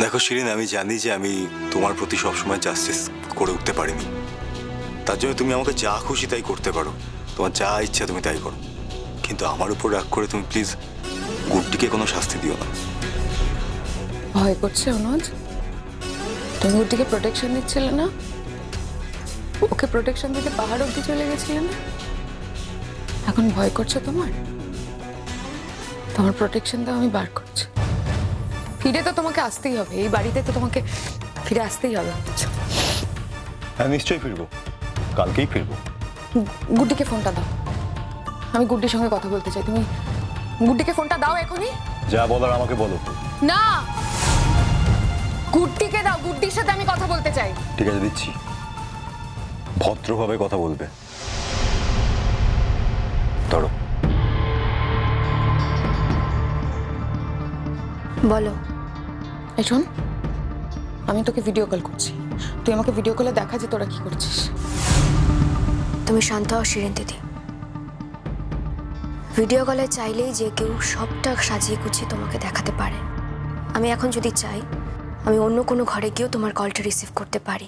দেখো শিরিন, আমি জানি যে আমি তোমার প্রতি সবসময় জাস্টিস করে উঠতে পারিনি। তার জন্য তুমি আমাকে যা খুশি তাই করতে পারো, তোমার যা ইচ্ছা তুমি তাই করো, কিন্তু আমার উপর রাগ করে তুমি প্লিজ গুড্ডিকে কোনো শাস্তি দিও না। ভয় করছে অনুজ? তুমি গুড্ডিকে প্রোটেকশন দিচ্ছিলে না? ওকে প্রোটেকশন দিতে পাহাড় অব্দি চলে গেছিলে না? এখন ভয় করছে তোমার? তোমার প্রোটেকশন তো আমি বার করছি। ফিরে তো তোমাকে আসতেই হবে, এই বাড়িতে তো তোমাকে ফিরে আসতেই হবে। হ্যাঁ নিশ্চয়ই ফিরবো, কালকেই ফিরবো। গুড্ডিকে ফোনটা দাও, আমি গুড্ডির সঙ্গে কথা বলতে চাই। তুমি গুড্ডিকে ফোনটা দাও এখনই। যা বলার আমাকে বলো। না, গুড্ডিকে দাও, গুড্ডির সাথে আমি কথা বলতে চাই। ঠিক আছে দিচ্ছি, ভদ্রভাবে কথা বলবে। ধরো। বলো। এই শোন, আমি তোকে ভিডিও কল করছি, তুই আমাকে ভিডিও কলে দেখা যে তোরা কি করছিস। তুমি শান্ত হও শিরিন দিদি। ভিডিও কলে চাইলেই যে কেউ সবটা সাজিয়ে গুছিয়ে তোমাকে দেখাতে পারে। আমি এখন যদি চাই, আমি অন্য কোনো ঘরে গিয়েও তোমার কলটা রিসিভ করতে পারি।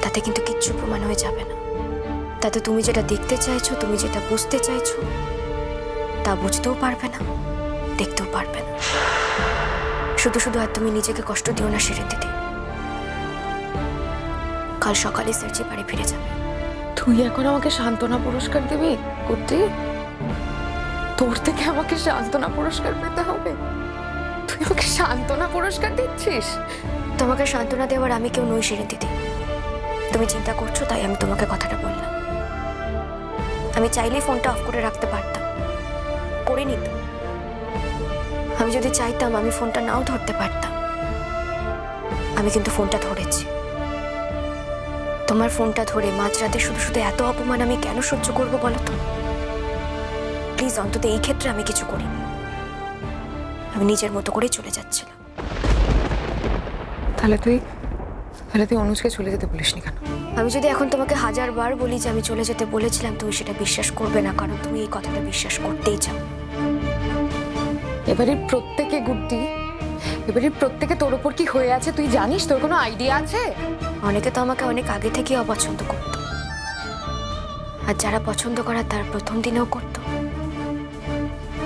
তাতে কিন্তু কিচ্ছু প্রমাণ হয়ে যাবে না। তাতে তুমি যেটা দেখতে চাইছো, তুমি যেটা বুঝতে চাইছো, তা বুঝতেও পারবে না, দেখতেও পারবে না। শুধু শুধু আর তুমি নিজেকে কষ্ট দিও না শিরিন দিদি। কাল সকালে সার্জি বাড়ি ফিরে যাবে। তুই এখন আমাকে সান্ত্বনা পুরস্কার দিবি গুড্ডি? তোর থেকে আমাকে সান্ত্বনা পুরস্কার পেতে হবে? তুই আমাকে সান্ত্বনা পুরস্কার দিচ্ছিস? তোমাকে সান্ত্বনা দেওয়ার আমি কেউ নই শিরিন দিদি। তুমি চিন্তা করছো তাই আমি তোমাকে কথাটা বললাম। আমি চাইলেই ফোনটা অফ করে রাখতে পারতাম, করিনি তো। আমি যদি চাইতাম আমি ফোনটা নাও ধরতে পারতাম। আমি কিন্তু ফোনটা ধরেছি। তোমার ফোনটা ধরে মাঝরাতে শুধু শুধু এত অপমান আমি কেন সহ্য করবো বলো তো? প্লিজ, অন্তত এই ক্ষেত্রে আমি কিছু করিনি। আমি নিজের মতো করেই চলে যাচ্ছিলাম। তাহলে তুই অনুজকে চলে যেতে বলিসনি কেন? আমি যদি এখন তোমাকে 1000বার বলি যে আমি চলে যেতে বলেছিলাম, তুমি সেটা বিশ্বাস করবে না, কারণ তুমি এই কথাটা বিশ্বাস করতেই চাও। এবারে প্রত্যেকে তোর ওপর কি হয়ে আছে তুই জানিস? তোর কোনো আইডিয়া আছে? অনেকে তো আমাকে অনেক আগে থেকে অপছন্দ করত, আর যারা পছন্দ করার তার প্রথম দিনেও করত,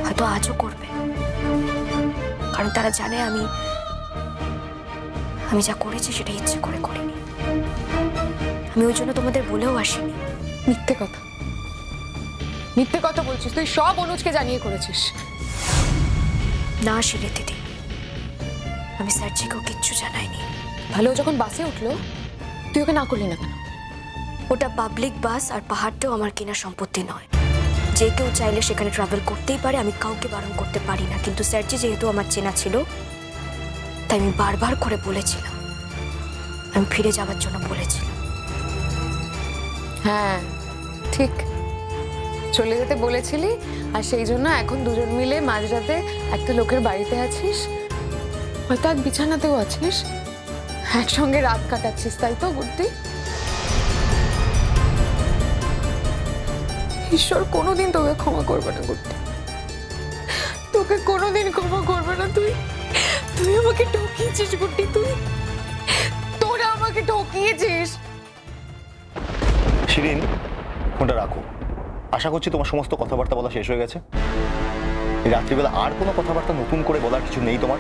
হয়তো আজও করবে। কারণ তারা জানে আমি যা করেছি সেটা ইচ্ছে করে করিনি। আমি ওই জন্য তোমাদের বলেও আসিনি। মিথ্যে কথা বলছিস তুই, সব অনুজকে জানিয়ে করেছিস। না শিরিন দিদি, আমি সার্জিকেও কিচ্ছু জানাইনি। ভালো, যখন বাসে উঠলো তুই ওকে না করলি না কেন? ওটা পাবলিক বাস, আর পাহাড়টাও আমার কেনা সম্পত্তি নয়। যে কেউ চাইলে সেখানে ট্রাভেল করতেই পারে, আমি কাউকে বারণ করতে পারি না। কিন্তু স্যারজি যেহেতু আমার চেনা ছিল, তাই আমি বারবার করে বলেছিলাম, আমি ফিরে যাওয়ার জন্য বলেছিলাম। হ্যাঁ ঠিক, চলে যেতে বলেছিলি, আর সেই জন্য এখন দুজন মিলে মাঝরাতে একটা লোকের বাড়িতে আছিস, হয়তো এক বিছানাতেও আছিস, একসঙ্গে রাত কাটাচ্ছিস, তাই তো গুড্ডি? ঈশ্বর কোনোদিন তোকে ক্ষমা করবে না গুড্ডি, তোকে কোনোদিন ক্ষমা করবে না। তুই আমাকে ঠকিয়েছিস গুড্ডি, তোরা আমাকে ঠকিয়েছিস। শিরিন, ফোনটা রাখো। আশা করছি তোমার সমস্ত কথাবার্তা বলা শেষ হয়ে গেছে। এই রাত্রিবেলা আর কোনো কথাবার্তা নতুন করে বলার কিছু নেই তোমার,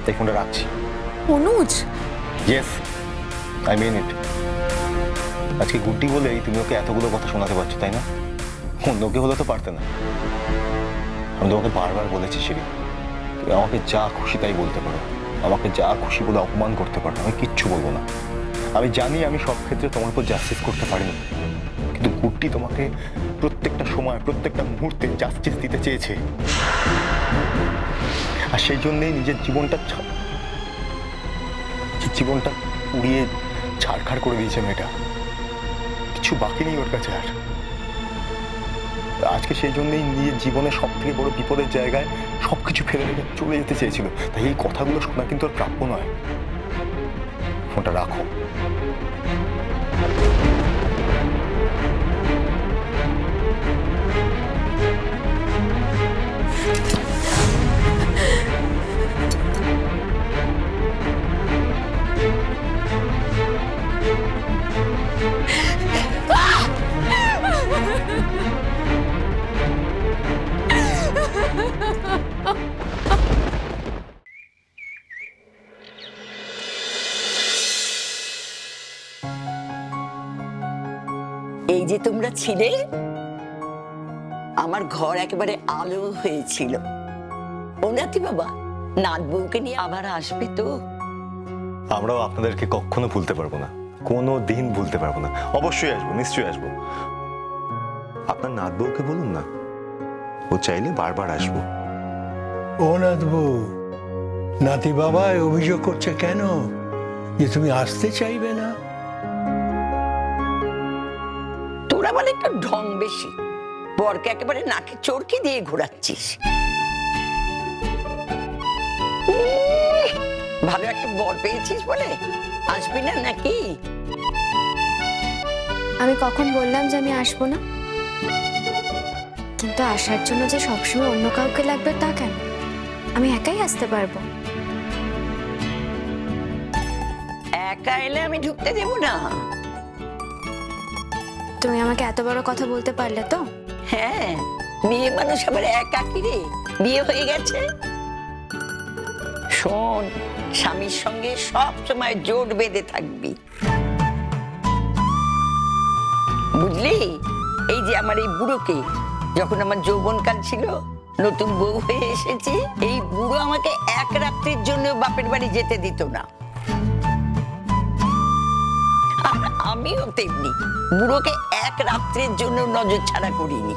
তাই ফোনটা রাখছি। অনুজ, ইয়েস, আই মিন ইট। আজকে গুড্ডি বলেই তুমি ওকে এতগুলো কথা শোনাতে পারছো, তাই না? অন্য কেউ হলে তো পারতে না। আমি তোমাকে বারবার বলেছি শিরিন, তুমি আমাকে যা খুশি তাই বলতে পারো, আমাকে যা খুশি বলে অপমান করতে পারো, আমি কিচ্ছু বলবো না। আমি জানি আমি সব ক্ষেত্রে তোমার উপর জাস্টিস করতে পারিনি, কিন্তু গুড্ডি তোমাকে প্রত্যেকটা সময় প্রত্যেকটা মুহূর্তে জাস্টিস দিতে চেয়েছে, আর সেই জন্যই নিজের জীবনটা উড়িয়ে ছাড়খাড় করে দিয়েছে মেয়েটা। কিছু বাকি নেই ওর কাছে আর। আজকে সেই জন্যই নিজের জীবনের সব থেকে বড় বিপদের জায়গায় সবকিছু ফেলে রেখে চলে যেতে চেয়েছিল। তাই এই কথাগুলো শোনা কিন্তু আর প্রাপ্য নয়। ফোনটা রাখো। এই যে তোমরা ছিলে, আমার ঘর একেবারে আলো হয়েছিল। ওনাতি বাবা, নাত বউকে নিয়ে আবার আসবে তো? আমরাও আপনাদেরকে কখনো ভুলতে পারবো না, কোনো দিন ভুলতে পারবো না। অবশ্যই আসবো, নিশ্চয়ই আসবো। আপনার নাত বউকে বলুন না, ও চাইলে বারবার আসবো। ও নাথ বউ, নাতি বাবায় অভিযোগ করছে কেন যে তুমি আসতে চাইবে না? তোরা বলে একটু ঢং বেশি, বরকে একেবারে নাকে চরকি দিয়ে ঘোরাচ্ছিস। ভালো একটা বর পেয়েছিস বলে আসবি না নাকি? আমি কখন বললাম যে আমি আসবো না? কিন্তু আসার জন্য যে সবসময় অন্য কাউকে লাগবে তা কেন? আমি একাই আসতে পারবো। একা এলে আমি ঢুকতে দেব না। তুমি আমাকে এত বড় কথা বলতে পারলে তো? হ্যাঁ, মেয়ে মানুষ আবার একা কি রে, বিয়ে হয়ে গেছে। শোন, স্বামীর সঙ্গে সব সময় জোট বেঁধে থাকবি, বুঝলি? এই যে আমার এই বুড়োকে, যখন আমার যৌবনকাল ছিল, নতুন বউ হয়ে এসেছি, এই বুড়ো আমাকে এক রাত্রির জন্য বাপের বাড়ি যেতে দিত না। আর আমিও তেমনি বুড়োকে এক রাত্রির জন্য নজর ছাড়া করিনি।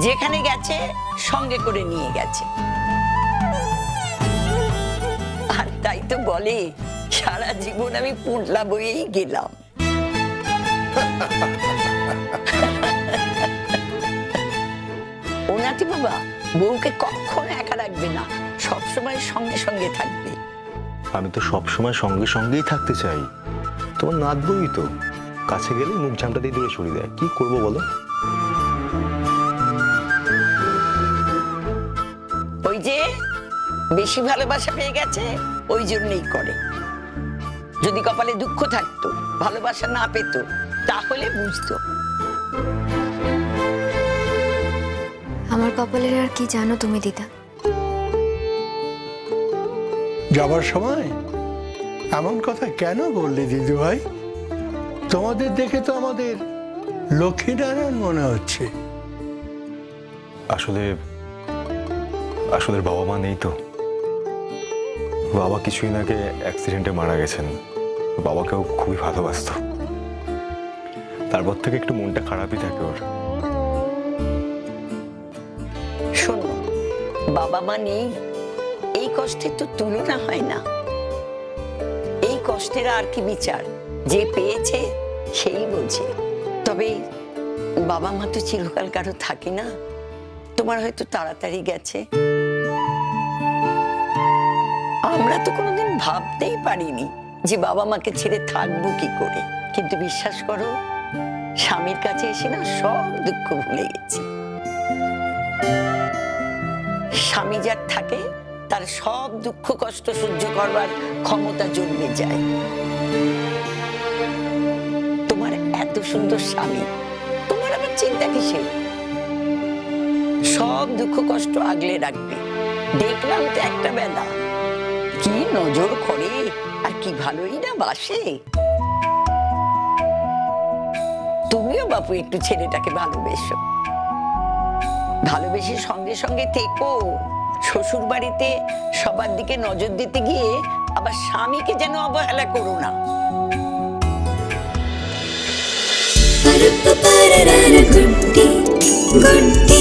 যেখানে গেছে সঙ্গে করে নিয়ে গেছে। আর তাই তো বলে, সারা জীবন আমি পুঁটলা বয়েই গেলাম। ওনাতি বাবা, বউকে কখনো একা রাখবে না, সবসময় সঙ্গে সঙ্গে থাকবে। আমি তো সবসময় সঙ্গে সঙ্গেই থাকতে চাই। তোমার নাত বউই তো কাছে গেলে মুখ ঝামটা দিয়ে দূরে সরিয়ে দেয়। কি করবো বলো? ওই যে বেশি ভালোবাসা পেয়ে গেছে, ওই জন্যই করে। যদি কপালে দুঃখ থাকতো, ভালোবাসা না পেতো, তাহলে বুঝতো। আমার কপালের আর কি জানো তুমি দিদা? যাবার সময় এমন কথা কেন বললে দিদি ভাই? তোমাদের দেখে তো আমাদের লক্ষ্মীনারায়ণ মনে হচ্ছে। আসলে আসলে বাবা মা নেই তো। বাবা কিছুদিন আগে অ্যাক্সিডেন্টে মারা গেছেন। বাবাকেও খুবই ভালোবাসতো। তারপর থেকে একটু মনটা খারাপই থাকে ওর। শোনো, বাবা মা নেই, এই কষ্টের তো তুলনা হয় না। এই কষ্টের আর কি বিচার? যে পেয়েছে সেই বোঝে। তবে বাবা মা তো চিরকাল কারো থাকে না। তোমার হয়তো তাড়াতাড়ি গেছে। আমরা তো কোনোদিন ভাবতেই পারিনি যে বাবা মাকে ছেড়ে থাকবো কি করে। কিন্তু বিশ্বাস করো, স্বামীর কাছে এসে না সব দুঃখ ভুলে গেছি। স্বামী যার থাকে, তার সব দুঃখ কষ্ট সহ্য করবার ক্ষমতা জন্মে যায়। তোমার এত সুন্দর স্বামী, তোমার আবার চিন্তা কিসের? সব দুঃখ কষ্ট আগলে রাখবে। দেখলাম তো একটা বেলা, কি নজর করে আর কি ভালোই না বাসে। তুমিও বাপু একটু ছেলেটাকে ভালোবেসো, ভালোবেসে সঙ্গে সঙ্গে থেকো। শ্বশুর বাড়িতে সবার দিকে নজর দিতে গিয়ে আবার স্বামীকে যেন অবহেলা করো না। গুড্ডি গুড্ডি